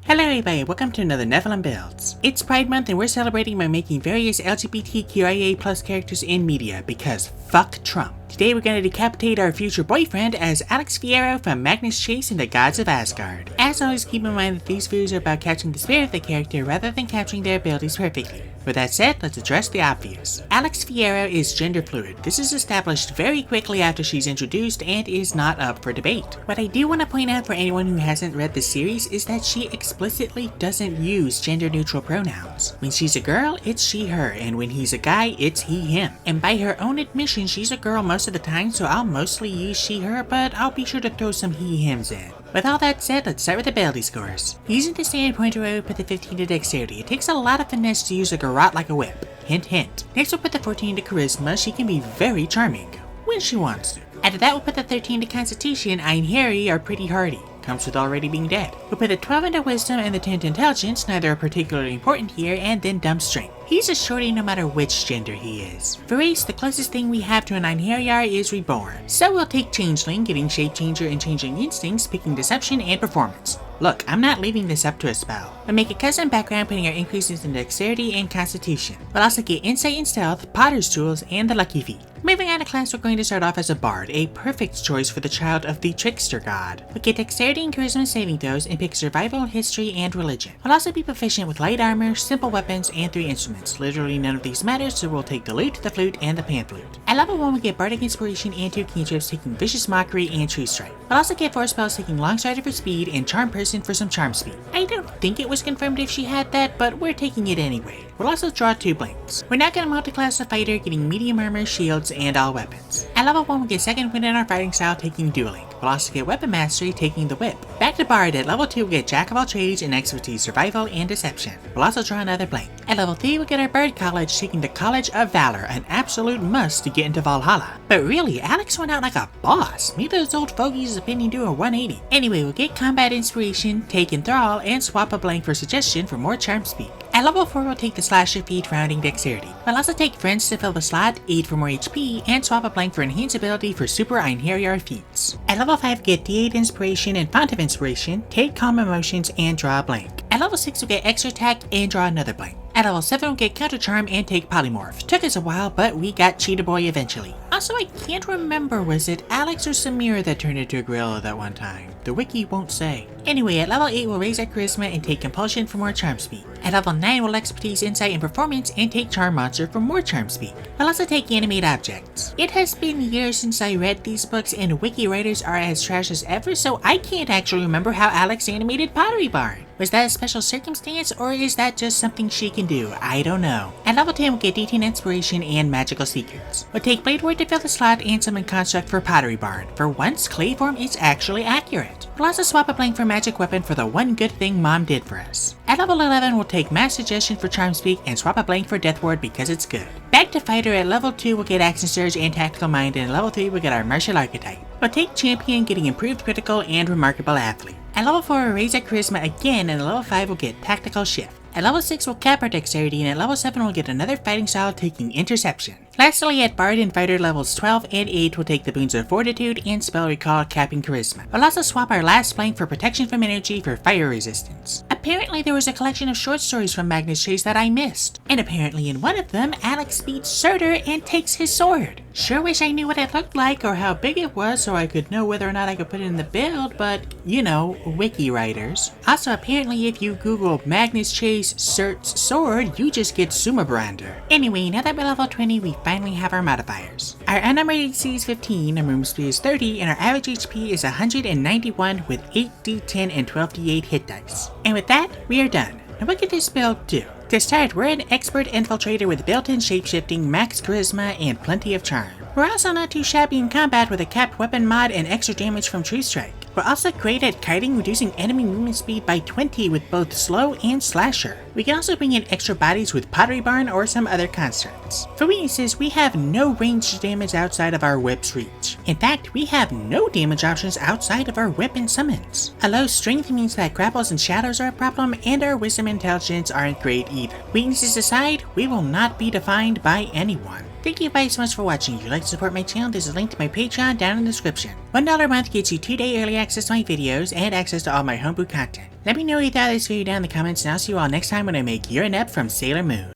Hello everybody, welcome to another Nephilim Builds. It's Pride Month and we're celebrating by making various LGBTQIA+ characters in media because fuck Trump. Today we're going to decapitate our future boyfriend as Alex Fierro from Magnus Chase and the Gods of Asgard. As always, keep in mind that these videos are about capturing the spirit of the character rather than capturing their abilities perfectly. With that said, let's address the obvious. Alex Fierro is gender fluid. This is established very quickly after she's introduced and is not up for debate. What I do want to point out for anyone who hasn't read the series is that she explicitly doesn't use gender neutral pronouns. When she's a girl, it's she her, and when he's a guy, it's he him. And by her own admission, she's a girl most of the time, so I'll mostly use she her, but I'll be sure to throw some he hims in. With all that said, let's start with the ability scores. Using the standard pointer row, put the 15 to dexterity. It takes a lot of finesse to use a garrote like a whip. Hint hint. Next we'll put the 14 to charisma. She can be very charming, when she wants to. After that we'll put the 13 to constitution. Ein Harry are pretty hardy. Comes with already being dead. We'll put the 12 into wisdom and the 10 to intelligence, neither are particularly important here, and then dumb strength. He's a shorty no matter which gender he is. For race, the closest thing we have to an Einherjar is reborn. So we'll take changeling, getting shape changer and changing instincts, picking deception and performance. Look, I'm not leaving this up to a spell. We'll make a custom background putting our increases in dexterity and constitution. We'll also get insight and stealth, potter's tools, and the lucky feat. Moving on to class, we're going to start off as a bard, a perfect choice for the child of the trickster god. We'll get dexterity and charisma saving throws and pick survival, history, and religion. We'll also be proficient with light armor, simple weapons, and 3 instruments. Literally none of these matters, so we'll take the lute, the flute, and the pan flute. At level 1 we get bardic inspiration and 2 cantrips taking vicious mockery and true strike. We'll also get 4 spells taking longstrider for speed and charm person for some charm speed. I don't think it was confirmed if she had that, but we're taking it anyway. We'll also draw 2 blanks. We're not going to multi-class a fighter, getting medium armor, shields, and all weapons. At level 1 we get second wind in our fighting style taking dueling. We'll also get weapon mastery taking the whip. Back to bard, at level 2 we get jack of all trades and expertise survival and deception. We'll also draw another blank. At level 3 we get our bird college taking the College of Valor, an absolute must to get into Valhalla. But really, Alex went out like a boss. Maybe those old fogies opinion do a 180. Anyway, we'll get combat inspiration, take enthrall, and swap a blank for suggestion for more charm speed. At level 4 we'll take the slasher feat rounding dexterity. We'll also take friends to fill the slot, 8 for more HP, and swap a blank for enhance ability for super Einherjar feats. At level 5 get D8 inspiration and font of inspiration, take calm emotions, and draw a blank. At level 6 we'll get extra attack and draw another blank. At level 7 we'll get counter charm and take polymorph. Took us a while, but we got Cheetah Boy eventually. Also, I can't remember, was it Alex or Samira that turned into a gorilla that one time? The wiki won't say. Anyway, at level 8 we'll raise our charisma and take compulsion for more charm speed. At level 9 we'll expertise insight and performance and take charm monster for more charm speed. We'll also take animate objects. It has been years since I read these books and wiki writers are as trash as ever, so I can't actually remember how Alex animated Pottery Barn. Was that a special circumstance, or is that just something she can do? I don't know. At level 10 we'll get D10 inspiration and magical secrets. We'll take blade ward to fill the slot and summon construct for Pottery Barn. For once, clay form is actually accurate. We'll also swap a blank for magic weapon for the one good thing mom did for us. At level 11 we'll take mass suggestion for charm speak and swap a blank for death ward because it's good. Back to fighter, at level 2 we'll get action surge and tactical mind, and at level 3 we'll get our martial archetype. We'll take champion, getting improved critical and remarkable athlete. At level 4 we'll raise our charisma again, and at level 5 we'll get tactical shift. At level 6 we'll cap our dexterity, and at level 7 we'll get another fighting style taking interception. Lastly, at bard and fighter levels 12 and 8 we'll take the boons of fortitude and spell recall capping charisma. We'll also swap our last blank for protection from energy for fire resistance. Apparently there was a collection of short stories from Magnus Chase that I missed, and apparently in one of them Alex beats Surtur and takes his sword. Sure wish I knew what it looked like or how big it was so I could know whether or not I could put it in the build, but you know, wiki writers. Also, apparently if you Google Magnus Chase Surt's sword, you just get Sumabrander. Anyway, now that we're level 20, we finally have our modifiers. Our unnumbered AC is 15, our movement speed is 30, and our average HP is 191 with 8d10 and 12d8 hit dice. And with that, we are done. Now what can this build do? To start, we're an expert infiltrator with built-in shapeshifting, max charisma, and plenty of charm. We're also not too shabby in combat with a capped weapon mod and extra damage from True Strike. We're also great at kiting, reducing enemy movement speed by 20 with both slow and slasher. We can also bring in extra bodies with Pottery Barn or some other constructs. For weaknesses, we have no ranged damage outside of our whip's reach. In fact, we have no damage options outside of our whip and summons. A low strength means that grapples and shadows are a problem, and our wisdom and intelligence aren't great either. Weaknesses aside, we will not be defined by anyone. Thank you guys so much for watching. If you'd like to support my channel, there's a link to my Patreon down in the description. $1 a month gets you 2-day early access to my videos and access to all my homebrew content. Let me know what you thought of this video down in the comments, and I'll see you all next time when I make You're Inept from Sailor Moon.